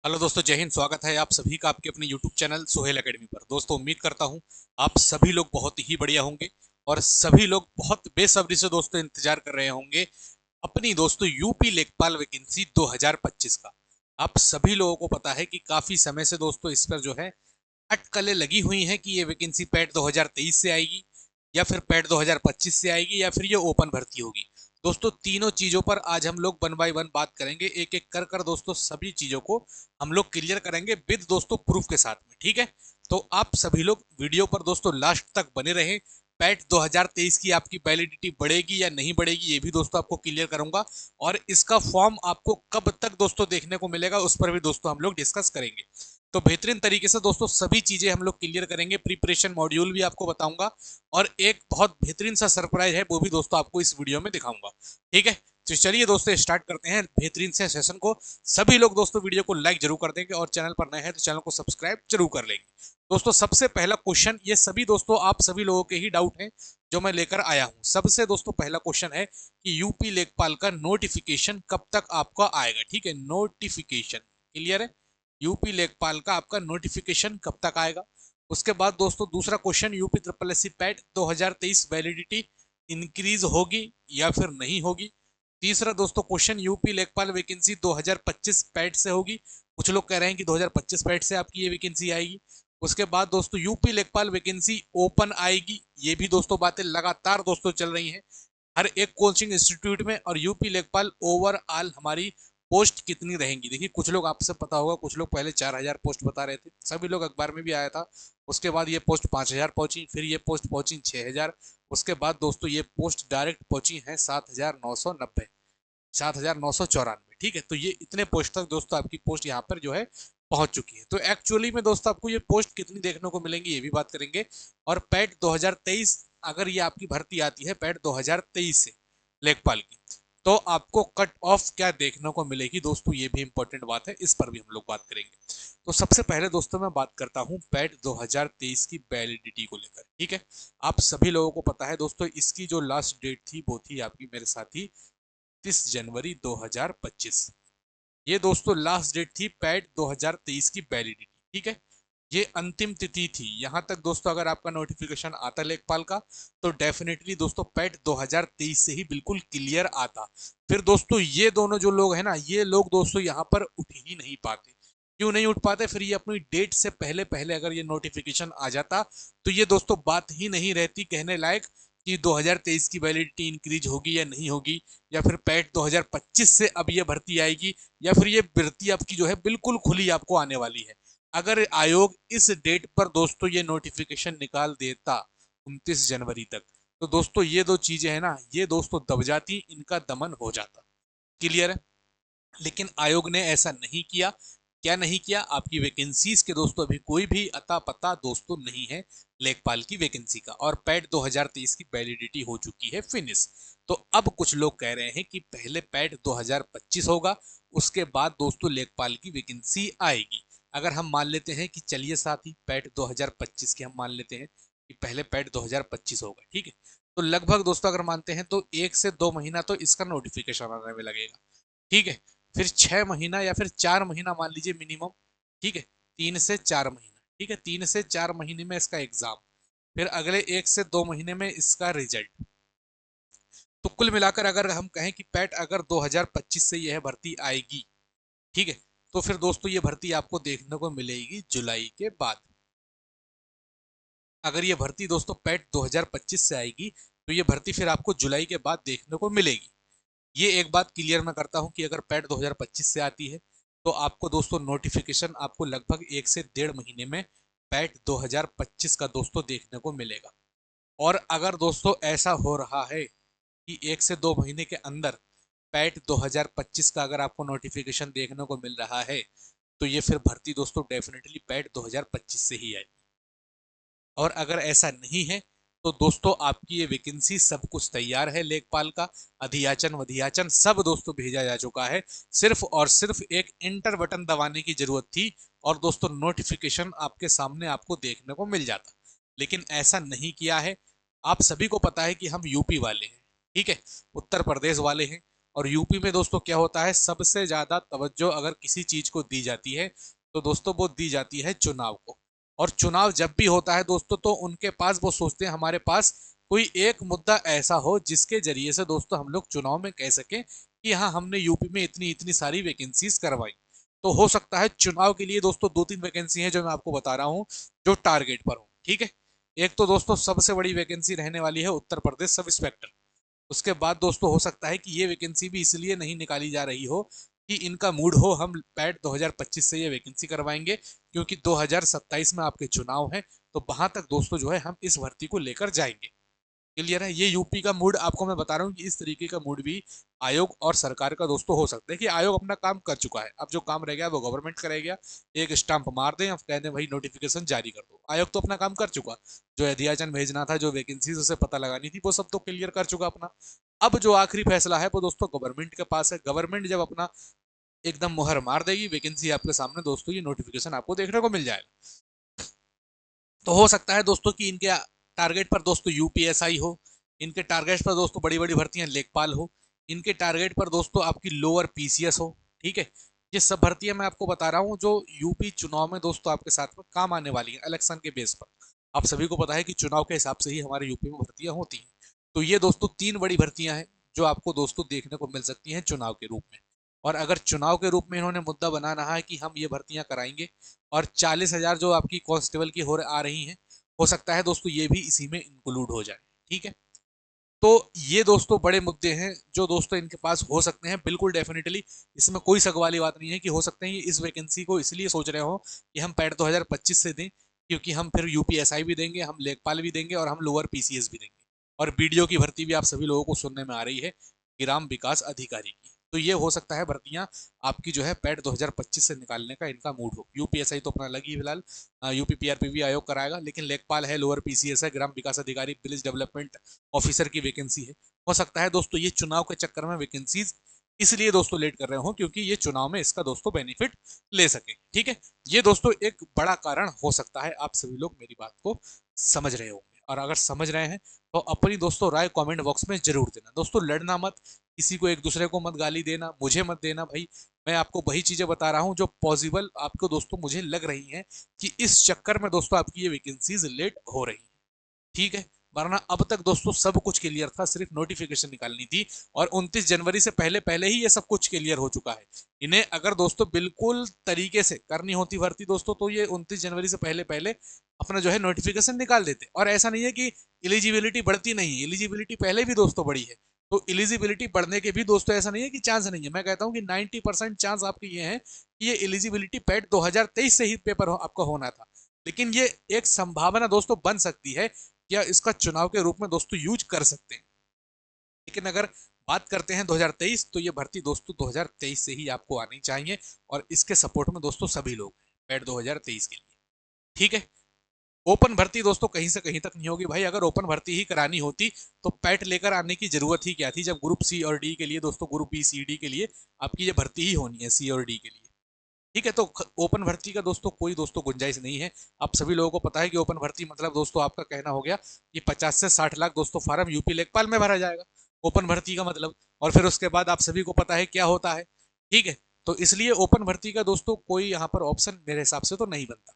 Hello दोस्तों, जय हिंद। स्वागत है आप सभी का आपके अपने यूट्यूब चैनल सोहेल एकेडमी पर। दोस्तों, उम्मीद करता हूं आप सभी लोग बहुत ही बढ़िया होंगे और सभी लोग बहुत बेसब्री से दोस्तों इंतजार कर रहे होंगे अपनी दोस्तों यूपी लेखपाल वैकेंसी 2025 का। आप सभी लोगों को पता है कि काफी समय से दोस्तों इस पर जो है अटकलें लगी हुई हैं कि ये वैकेंसी पैट 2023 से आएगी या फिर पैट 2025 से आएगी या फिर ये ओपन भर्ती होगी। दोस्तों, तीनों चीजों पर आज हम लोग वन बाय वन बात करेंगे, एक एक कर कर दोस्तों सभी चीजों को हम लोग क्लियर करेंगे विद दोस्तों प्रूफ के साथ में। ठीक है, तो आप सभी लोग वीडियो पर दोस्तों लास्ट तक बने रहें। पैट 2023 की आपकी वैलिडिटी बढ़ेगी या नहीं बढ़ेगी ये भी दोस्तों आपको क्लियर करूंगा, और इसका फॉर्म आपको कब तक दोस्तों देखने को मिलेगा उस पर भी दोस्तों हम लोग डिस्कस करेंगे। तो बेहतरीन तरीके से दोस्तों सभी चीजें हम लोग क्लियर करेंगे, प्रिपरेशन मॉड्यूल भी आपको बताऊंगा और एक बहुत बेहतरीन सा सरप्राइज है वो भी दोस्तों आपको इस वीडियो में दिखाऊंगा। ठीक है, तो चलिए दोस्तों स्टार्ट करते हैं बेहतरीन से सेशन को। सभी लोग दोस्तों वीडियो को लाइक जरूर कर देंगे और चैनल पर नए हैं तो चैनल को सब्सक्राइब जरूर कर लेंगे। दोस्तों, सबसे पहला क्वेश्चन, ये सभी दोस्तों आप सभी लोगों के ही डाउट हैं जो मैं लेकर आया हूं। सबसे दोस्तों पहला क्वेश्चन है कि यूपी लेखपाल का नोटिफिकेशन कब तक आपका आएगा। ठीक है, नोटिफिकेशन क्लियर है, यूपी लेखपाल का आपका नोटिफिकेशन कब तक आएगा। उसके बाद दोस्तों दूसरा question, UP triple S C PET 2023 validity increase होगी या फिर नहीं होगी। तीसरा दोस्तों क्वेश्चन, यूपी लेखपाल वैकेंसी 2025 पैट से होगी, कुछ लोग कह रहे हैं कि 2025 पैट से आपकी ये वैकेंसी आएगी। उसके बाद दोस्तों यूपी लेखपाल वैकेंसी ओपन आएगी, ये भी दोस्तों बातें लगातार दोस्तों चल रही हैं हर एक कोचिंग इंस्टीट्यूट में। और यूपी लेखपाल ओवरऑल हमारी पोस्ट कितनी रहेंगी। देखिए, कुछ लोग आपसे पता होगा, कुछ लोग पहले 4000 पोस्ट बता रहे थे, सभी लोग अखबार में भी आया था। उसके बाद ये पोस्ट 5000 पहुंची, फिर ये पोस्ट पहुंची 6000। उसके बाद दोस्तों ये पोस्ट डायरेक्ट पहुंची है 7990, 7994। ठीक है, तो ये इतने पोस्ट तक दोस्तों आपकी पोस्ट यहाँ पर जो है पहुंच चुकी है। तो एक्चुअली में दोस्तों आपको ये पोस्ट कितनी देखने को मिलेंगी ये भी बात करेंगे। और पैट 2023 अगर ये आपकी भर्ती आती है पैट 2023 से लेखपाल की, तो आपको कट ऑफ क्या देखने को मिलेगी दोस्तों, ये भी इंपॉर्टेंट बात है, इस पर भी हम लोग बात करेंगे। तो सबसे पहले दोस्तों मैं बात करता हूं पैट 2023 की वैलिडिटी को लेकर। ठीक है, आप सभी लोगों को पता है दोस्तों इसकी जो लास्ट डेट थी वो थी आपकी मेरे साथी 30 जनवरी 2025। ये दोस्तों लास्ट डेट थी पैट 2023 की वैलिडिटी। ठीक है, ये अंतिम तिथि थी। यहां तक दोस्तों अगर आपका नोटिफिकेशन आता लेखपाल का तो डेफिनेटली दोस्तों पैट 2023 से ही बिल्कुल क्लियर आता। फिर दोस्तों ये दोनों जो लोग हैं ना, ये लोग दोस्तों यहाँ पर उठ ही नहीं पाते। क्यों नहीं उठ पाते? फिर ये अपनी डेट से पहले पहले अगर ये नोटिफिकेशन आ जाता तो ये दोस्तों बात ही नहीं रहती कहने लायक कि 2023 की वैलिडिटी इंक्रीज होगी या नहीं होगी, या फिर पैट 2025 से अब ये भर्ती आएगी, या फिर ये भर्ती आपकी जो है बिल्कुल खुली आपको आने वाली है। अगर आयोग इस डेट पर दोस्तों ये नोटिफिकेशन निकाल देता 29 जनवरी तक, तो दोस्तों ये दो चीजें हैं ना, ये दोस्तों दब जाती, इनका दमन हो जाता। क्लियर है? लेकिन आयोग ने ऐसा नहीं किया। क्या नहीं किया? आपकी वैकेंसीज के दोस्तों अभी कोई भी अता पता दोस्तों नहीं है लेखपाल की वैकेंसी का, और पैट 2023 की वैलिडिटी हो चुकी है फिनिश। तो अब कुछ लोग कह रहे हैं कि पहले पैट 2025 होगा, उसके बाद दोस्तों लेखपाल की वैकेंसी आएगी। अगर हम मान लेते हैं कि चलिए साथी पैट 2025 के हम मान लेते हैं कि पहले पैट 2025 होगा। ठीक है, तो लगभग दोस्तों अगर मानते हैं तो 1 से 2 महीना तो इसका नोटिफिकेशन आने में लगेगा। ठीक है, फिर 6 महीना या फिर 4 महीना मान लीजिए मिनिमम। ठीक है, 3 से 4 महीना। ठीक है, 3 से 4 महीने में इसका एग्जाम, फिर अगले 1 से 2 महीने में इसका रिजल्ट। तो कुल मिलाकर अगर हम कहें कि पैट अगर 2025 से यह भर्ती आएगी, ठीक है, तो फिर दोस्तों ये भर्ती आपको देखने को मिलेगी जुलाई के बाद। अगर ये भर्ती दोस्तों पैट 2025 से आएगी तो ये भर्ती फिर आपको जुलाई के बाद देखने को मिलेगी। ये एक बात क्लियर मैं करता हूं कि अगर पैट 2025 से आती है तो आपको दोस्तों नोटिफिकेशन आपको लगभग 1 से 1.5 महीने में पैट 2025 का दोस्तों देखने को मिलेगा। और अगर दोस्तों ऐसा हो रहा है कि 1 से 2 महीने के अंदर पैट 2025 का अगर आपको नोटिफिकेशन देखने को मिल रहा है तो ये फिर भर्ती दोस्तों डेफिनेटली पैट 2025 से ही आएगी। और अगर ऐसा नहीं है तो दोस्तों आपकी ये वैकेंसी सब कुछ तैयार है, लेखपाल का अधियाचन वधियाचन सब दोस्तों भेजा जा चुका है। सिर्फ और सिर्फ एक इंटर बटन दबाने की जरूरत थी और दोस्तों नोटिफिकेशन आपके सामने आपको देखने को मिल जाता। लेकिन ऐसा नहीं किया है। आप सभी को पता है कि हम यूपी वाले हैं, ठीक है, उत्तर प्रदेश वाले हैं, और यूपी में दोस्तों क्या होता है, सबसे ज्यादा तवज्जो अगर किसी चीज को दी जाती है तो दोस्तों वो दी जाती है चुनाव को। और चुनाव जब भी होता है दोस्तों तो उनके पास वो सोचते हैं हमारे पास कोई एक मुद्दा ऐसा हो जिसके जरिए से दोस्तों हम लोग चुनाव में कह सकें कि हाँ हमने यूपी में इतनी इतनी सारी वैकेंसीज करवाई। तो हो सकता है चुनाव के लिए दोस्तों 2-3 वैकेंसी है जो मैं आपको बता रहा हूँ जो टारगेट पर हो, ठीक है। एक तो दोस्तों सबसे बड़ी वैकेंसी रहने वाली है उत्तर प्रदेश सब इंस्पेक्टर। उसके बाद दोस्तों हो सकता है कि ये वैकेंसी भी इसलिए नहीं निकाली जा रही हो कि इनका मूड हो हम पैट 2025 से ये वैकेंसी करवाएंगे, क्योंकि 2027 में आपके चुनाव है, तो वहां तक दोस्तों जो है हम इस भर्ती को लेकर जाएंगे। क्लियर है, ये यूपी का मूड आपको मैं बता रहा हूँ कि इस तरीके का मूड भी आयोग और सरकार का दोस्तों हो सकता है कि आयोग अपना काम कर चुका है, अब जो काम रह गया वो गवर्नमेंट करेगा। एक स्टाम्प मार दें, अब कह दें भाई नोटिफिकेशन जारी कर दो, आयोग तो अपना काम कर चुका। जो अध्याचन भेजना था, जो वैकेंसीज उसे पता लगानी थी, वो सब तो क्लियर कर चुका अपना। अब जो आखिरी फैसला है वो दोस्तों गवर्नमेंट के पास है। गवर्नमेंट जब अपना एकदम मुहर मार देगी, वैकेंसी आपके सामने दोस्तों ये नोटिफिकेशन आपको देखने को मिल जाएगा। तो हो सकता है दोस्तों कि इनके टारगेट पर दोस्तों यूपीएसआई हो, इनके टारगेट पर दोस्तों बड़ी बड़ी भर्तियां लेखपाल हो, इनके टारगेट पर दोस्तों आपकी लोअर पीसीएस हो, ठीक है। ये सब भर्तियां मैं आपको बता रहा हूँ जो यूपी चुनाव में दोस्तों आपके साथ में काम आने वाली है इलेक्शन के बेस पर। आप सभी को पता है कि चुनाव के हिसाब से ही हमारे यूपी में भर्तियां होती हैं। तो ये दोस्तों 3 बड़ी भर्तियां हैं जो आपको दोस्तों देखने को मिल सकती हैं चुनाव के रूप में। और अगर चुनाव के रूप में इन्होंने मुद्दा बना रहा है कि हम ये भर्तियां कराएंगे, और 40,000 जो आपकी कांस्टेबल की हो आ रही हैं, हो सकता है दोस्तों ये भी इसी में इंक्लूड हो जाए, ठीक है। तो ये दोस्तों बड़े मुद्दे हैं जो दोस्तों इनके पास हो सकते हैं, बिल्कुल डेफिनेटली। इसमें कोई शक वाली बात नहीं है कि हो सकते हैं ये इस वैकेंसी को इसलिए सोच रहे हो कि हम पैट 2025 से दें, क्योंकि हम फिर यूपीएसआई भी देंगे, हम लेखपाल भी देंगे और हम लोअर पीसीएस भी देंगे। और बीडीओ की भर्ती भी आप सभी लोगों को सुनने में आ रही है, ग्राम विकास अधिकारी की। तो ये हो सकता है भर्तियां आपकी जो है पैट 2025 से निकालने का इनका मूड हो। यूपीएसआई तो अपना लगी फिलहाल, यूपी पीआरपीवी आयोग कराएगा, लेकिन लेखपाल है, लोअर पीसीएस है, ग्राम विकास अधिकारी विलेज डेवलपमेंट ऑफिसर की वैकेंसी है। हो सकता है दोस्तों ये चुनाव के चक्कर में वैकेंसीज इसलिए दोस्तों लेट कर रहे हो क्योंकि ये चुनाव में इसका दोस्तों बेनिफिट ले सके, ठीक है। ये दोस्तों एक बड़ा कारण हो सकता है। आप सभी लोग मेरी बात को समझ रहे होंगे, और अगर समझ रहे हैं तो अपनी दोस्तों राय कमेंट बॉक्स में जरूर देना। दोस्तों लड़ना मत, किसी को एक दूसरे को मत गाली देना, मुझे मत देना भाई। मैं आपको वही चीजें बता रहा हूं जो पॉसिबल आपको दोस्तों मुझे लग रही हैं कि इस चक्कर में दोस्तों आपकी ये वैकेंसीज लेट हो रही है, ठीक है। वरना अब तक दोस्तों सब कुछ क्लियर था, सिर्फ नोटिफिकेशन निकालनी थी, और 29 जनवरी से पहले पहले ही ये सब कुछ क्लियर हो चुका है। इन्हें अगर दोस्तों बिल्कुल तरीके से करनी होती भर्ती दोस्तों तो ये 29 जनवरी से पहले पहले अपना जो है नोटिफिकेशन निकाल देते। और ऐसा नहीं है कि एलिजिबिलिटी बढ़ती नहीं है, एलिजिबिलिटी पहले भी दोस्तों बढ़ी है। तो एलिजिबिलिटी बढ़ने के भी दोस्तों ऐसा नहीं है कि चांस नहीं है। मैं कहता हूं कि 90% चांस आपके ये है कि ये एलिजिबिलिटी पैट 2023 से ही पेपर आपका होना था। लेकिन ये एक संभावना दोस्तों बन सकती है, या इसका चुनाव के रूप में दोस्तों यूज कर सकते हैं। लेकिन अगर बात करते हैं 2023, तो ये भर्ती दोस्तों 2023 से ही आपको आनी चाहिए, और इसके सपोर्ट में दोस्तों सभी लोग पैट 2023 के लिए, ठीक है। ओपन भर्ती दोस्तों कहीं से कहीं तक नहीं होगी भाई। अगर ओपन भर्ती ही करानी होती तो पैट लेकर आने की जरूरत ही क्या थी, जब ग्रुप सी और डी के लिए दोस्तों, ग्रुप बी सी डी के लिए आपकी ये भर्ती ही होनी है, सी और डी के लिए, ठीक है। तो ओपन भर्ती का दोस्तों कोई दोस्तों गुंजाइश नहीं है। आप सभी लोगों को पता है कि ओपन भर्ती मतलब दोस्तों आपका कहना हो गया कि 50 से 60 लाख दोस्तों फार्म यूपी लेखपाल में भरा जाएगा, ओपन भर्ती का मतलब। और फिर उसके बाद आप सभी को पता है क्या होता है, ठीक है। तो इसलिए ओपन भर्ती का दोस्तों कोई यहाँ पर ऑप्शन मेरे हिसाब से तो नहीं बनता,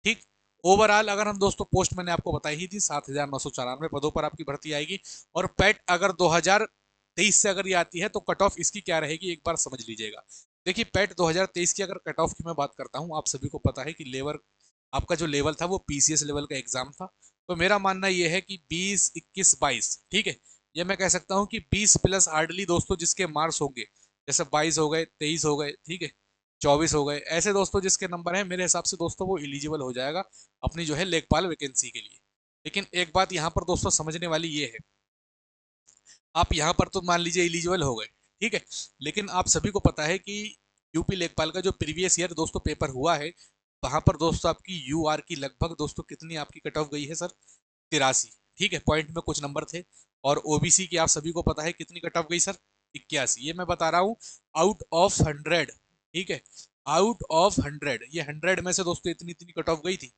ठीक। ओवरऑल अगर हम दोस्तों पोस्ट मैंने आपको बताई ही थी, 7,994 पदों पर आपकी भर्ती आएगी। और पैट अगर 2023 से अगर ये आती है तो कट ऑफ इसकी क्या रहेगी एक बार समझ लीजिएगा। देखिए पैट 2023 की अगर कट ऑफ की मैं बात करता हूं, आप सभी को पता है कि लेवल आपका जो लेवल था वो पीसीएस लेवल का एग्जाम था। तो मेरा मानना यह है कि 20, 21, 22, ठीक है, ये मैं कह सकता हूं कि 20 प्लस हार्डली दोस्तों जिसके मार्क्स होंगे, जैसे 22 हो गए, 23 हो गए, ठीक है, 24 हो गए, ऐसे दोस्तों जिसके नंबर हैं मेरे हिसाब से दोस्तों वो एलिजिबल हो जाएगा अपनी जो है लेखपाल वैकेंसी के लिए। लेकिन एक बात यहाँ पर दोस्तों समझने वाली ये है, आप यहाँ पर तो मान लीजिए एलिजिबल हो गए, ठीक है, लेकिन आप सभी को पता है कि यूपी लेखपाल का जो प्रीवियस ईयर दोस्तों पेपर हुआ है, वहां पर दोस्तों आपकी यूआर की लगभग दोस्तों कितनी आपकी कट ऑफ गई है सर, 83, ठीक है, पॉइंट में कुछ नंबर थे। और ओबीसी की आप सभी को पता है कितनी कट ऑफ गई सर, 81। ये मैं बता रहा हूँ आउट ऑफ 100, ठीक है, आउट ऑफ 100, ये 100 में से दोस्तों इतनी इतनी कट ऑफ गई थी।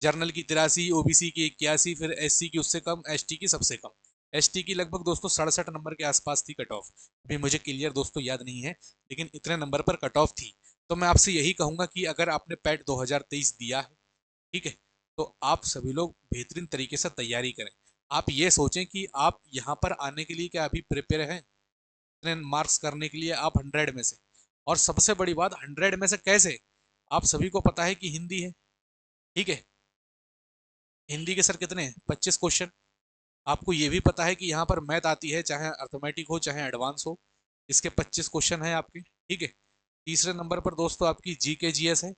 जर्नल की 83, ओबीसी की 81, फिर एससी की उससे कम, एसटी की सबसे कम, एसटी की लगभग दोस्तों 67 नंबर के आसपास थी कट ऑफ। अभी मुझे क्लियर दोस्तों याद नहीं है, लेकिन इतने नंबर पर कट ऑफ थी। तो मैं आपसे यही कहूंगा कि अगर आपने पैट 2023 दिया है, ठीक है, तो आप सभी लोग बेहतरीन तरीके से तैयारी करें। आप ये सोचें कि आप यहाँ पर आने के लिए क्या अभी प्रिपेयर हैं इतने मार्क्स करने के लिए, आप 100 में से। और सबसे बड़ी बात, 100 में से कैसे? आप सभी को पता है कि हिंदी है, ठीक है, हिंदी के सर कितने हैं? 25 क्वेश्चन। आपको ये भी पता है कि यहाँ पर मैथ आती है, चाहे अर्थमेटिक हो चाहे एडवांस हो, इसके 25 क्वेश्चन है आपके, ठीक है। तीसरे नंबर पर दोस्तों आपकी जी के जी एस है,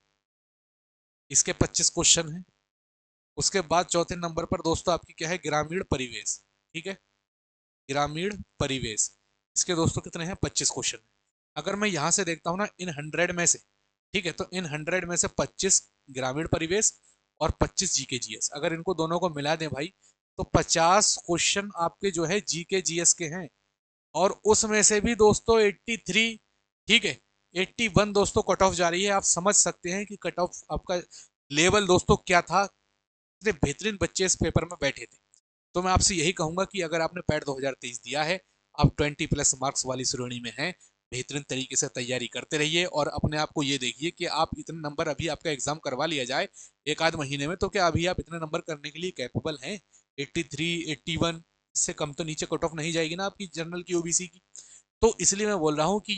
इसके 25 क्वेश्चन है। उसके बाद चौथे नंबर पर दोस्तों आपकी क्या है? ग्रामीण परिवेश, ठीक है, ग्रामीण परिवेश। इसके दोस्तों कितने हैं? 25 क्वेश्चन है। अगर मैं यहाँ से देखता हूँ ना इन 100 में से, ठीक है, तो इन 100 में से 25 ग्रामीण परिवेश और 25 जीके जीएस, अगर इनको दोनों को मिला दें भाई, तो 50 क्वेश्चन आपके जो है जीके जीएस के हैं। और उसमें से भी दोस्तों 83, ठीक है, 81 दोस्तों कट ऑफ जा रही है। आप समझ सकते हैं कि कट ऑफ आपका लेवल दोस्तों क्या था, इतने बेहतरीन बच्चे इस पेपर में बैठे थे। तो मैं आपसे यही कहूंगा कि अगर आपने पैट 2023 दिया है, आप 20 प्लस मार्क्स वाली श्रेणी में हैं, बेहतरीन तरीके से तैयारी करते रहिए और अपने आप को ये देखिए कि आप इतने नंबर, अभी आपका एग्जाम करवा लिया जाए एक आध महीने में, तो क्या अभी आप इतने नंबर करने के लिए कैपेबल हैं? 83, 81 से कम तो नीचे कट ऑफ नहीं जाएगी ना आपकी जनरल की, ओबीसी की। तो इसलिए मैं बोल रहा हूँ कि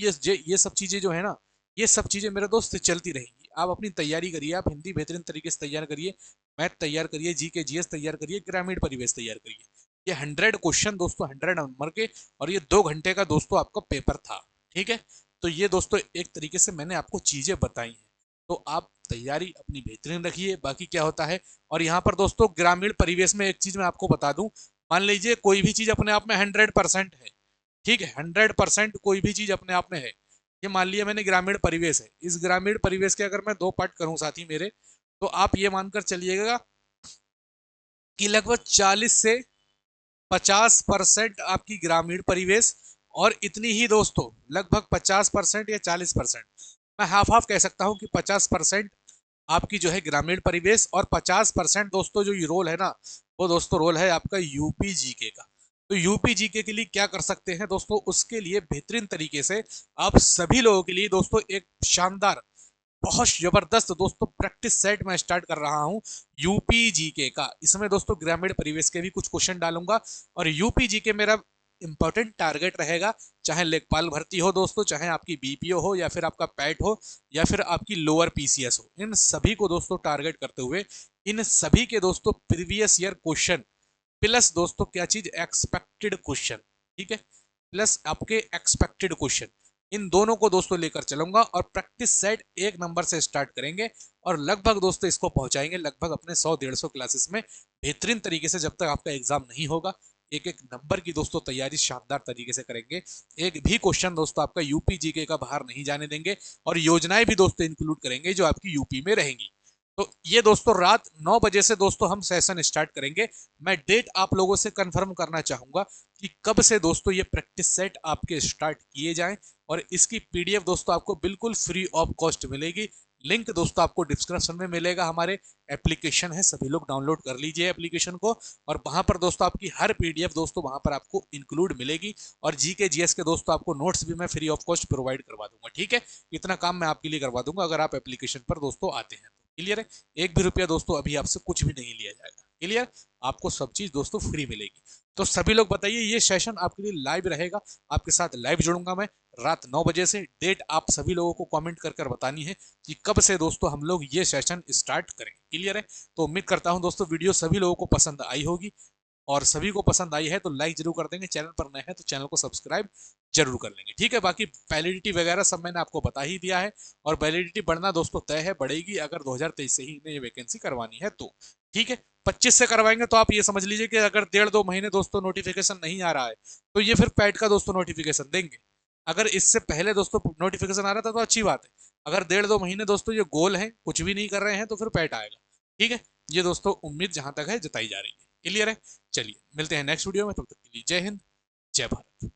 ये सब चीजें जो है ना, ये सब चीजें मेरे दोस्त चलती रहेंगी। आप अपनी तैयारी करिए, आप हिंदी बेहतरीन तरीके से तैयार करिए, मैथ तैयार करिए, जी के जीएस तैयार करिए, ग्रामीण परिवेश तैयार करिए। ये 100 क्वेश्चन दोस्तों, 100 नंबर के, और ये 2 घंटे का दोस्तों आपका पेपर था, ठीक है। तो ये दोस्तों एक तरीके से मैंने आपको चीजें बताई हैं, तो आप तैयारी अपनी बेहतरीन रखिए, बाकी क्या होता है। और यहाँ पर दोस्तों ग्रामीण परिवेश में एक चीज मैं आपको बता दूं, मान लीजिए कोई भी चीज अपने आप में 100% है, ठीक है, 100% कोई भी चीज अपने आप में है। ये मान लिया मैंने ग्रामीण परिवेश है, इस ग्रामीण परिवेश के अगर मैं 2 पार्ट करूं साथी मेरे, तो आप ये मानकर चलिएगा कि लगभग 40 से 50% आपकी ग्रामीण परिवेश, और इतनी ही दोस्तों लगभग 50% या 40%, मैं हाफ हाफ कह सकता हूं कि 50% आपकी जो है ग्रामीण परिवेश, और 50% दोस्तों जो ये रोल है ना, वो दोस्तों रोल है आपका यूपी जीके का। तो यूपी जीके के लिए क्या कर सकते हैं दोस्तों, उसके लिए बेहतरीन तरीके से आप सभी लोगों के लिए दोस्तों एक शानदार, बहुत जबरदस्त दोस्तों प्रैक्टिस सेट मैं स्टार्ट कर रहा हूं यूपी जीके का। इसमें दोस्तों ग्रामीण परिवेश के भी कुछ क्वेश्चन डालूंगा, और यूपी जीके मेरा इंपॉर्टेंट टारगेट रहेगा। चाहे लेखपाल भर्ती हो दोस्तों, चाहे आपकी बीपीओ हो, या फिर आपका पैट हो, या फिर आपकी लोअर पीसीएस हो, इन सभी को दोस्तों टारगेट करते हुए इन सभी के दोस्तों प्रीवियस ईयर क्वेश्चन प्लस दोस्तों क्या चीज, एक्सपेक्टेड क्वेश्चन, ठीक है, प्लस आपके एक्सपेक्टेड क्वेश्चन, इन दोनों को दोस्तों लेकर चलूंगा, और प्रैक्टिस सेट 1 नंबर से स्टार्ट करेंगे, और लगभग दोस्तों इसको पहुंचाएंगे लगभग अपने 100-150 क्लासेस में बेहतरीन तरीके से, जब तक आपका एग्जाम नहीं होगा। एक एक नंबर की दोस्तों तैयारी शानदार तरीके से करेंगे, एक भी क्वेश्चन दोस्तों आपका यूपी जीके का बाहर नहीं जाने देंगे, और योजनाएं भी दोस्तों इंक्लूड करेंगे जो आपकी यूपी में रहेंगी। तो ये दोस्तों रात 9 बजे से दोस्तों हम सेशन स्टार्ट करेंगे। मैं डेट आप लोगों से कंफर्म करना चाहूंगा कि कब से दोस्तों ये प्रैक्टिस सेट आपके स्टार्ट किए जाएं, और इसकी पीडीएफ दोस्तों आपको बिल्कुल फ्री ऑफ कॉस्ट मिलेगी। लिंक दोस्तों आपको डिस्क्रिप्शन में मिलेगा, हमारे एप्लीकेशन है, सभी लोग डाउनलोड कर लीजिए एप्लीकेशन को, और वहां पर दोस्तों आपकी हर पीडीएफ दोस्तों वहां पर आपको इंक्लूड मिलेगी, और जीके जीएस के दोस्तों आपको नोट्स भी मैं फ्री ऑफ कॉस्ट प्रोवाइड करवा दूंगा, ठीक है। इतना काम मैं आपके लिए करवा दूंगा अगर आप एप्लीकेशन पर दोस्तों आते हैं तो। क्लियर है? एक भी रुपया दोस्तों अभी आपसे कुछ भी नहीं लिया जाएगा। क्लियर? आपको सब चीज दोस्तों फ्री मिलेगी। तो सभी लोग बताइए, ये सेशन आपके लिए लाइव रहेगा, आपके साथ लाइव जुड़ूंगा मैं रात 9 बजे से। डेट आप सभी लोगों को कमेंट कर कर बतानी है कि कब से दोस्तों हम लोग ये सेशन स्टार्ट करेंगे। क्लियर है? तो उम्मीद करता हूं दोस्तों वीडियो सभी लोगों को पसंद आई होगी, और सभी को पसंद आई है तो लाइक जरूर कर देंगे, चैनल पर नए हैं तो चैनल को सब्सक्राइब जरूर कर लेंगे, ठीक है। बाकी वैलिडिटी वगैरह सब मैंने आपको बता ही दिया है, और वैलिडिटी बढ़ना दोस्तों तय है, बढ़ेगी अगर 2023 से ही इन्हें ये वैकेंसी करवानी है तो, ठीक है। 25 से करवाएंगे तो आप ये समझ लीजिए कि अगर 1.5-2 महीने दोस्तों नोटिफिकेशन नहीं आ रहा है, तो ये फिर पैट का दोस्तों नोटिफिकेशन देंगे। अगर इससे पहले दोस्तों नोटिफिकेशन आ रहा था तो अच्छी बात है, अगर 1.5-2 महीने दोस्तों ये गोल है, कुछ भी नहीं कर रहे हैं, तो फिर पैट आएगा, ठीक है। ये दोस्तों उम्मीद जहां तक है जताई जा रही है। क्लियर है? चलिए मिलते हैं नेक्स्ट वीडियो में, तब तक के लिए जय हिंद, जय भारत।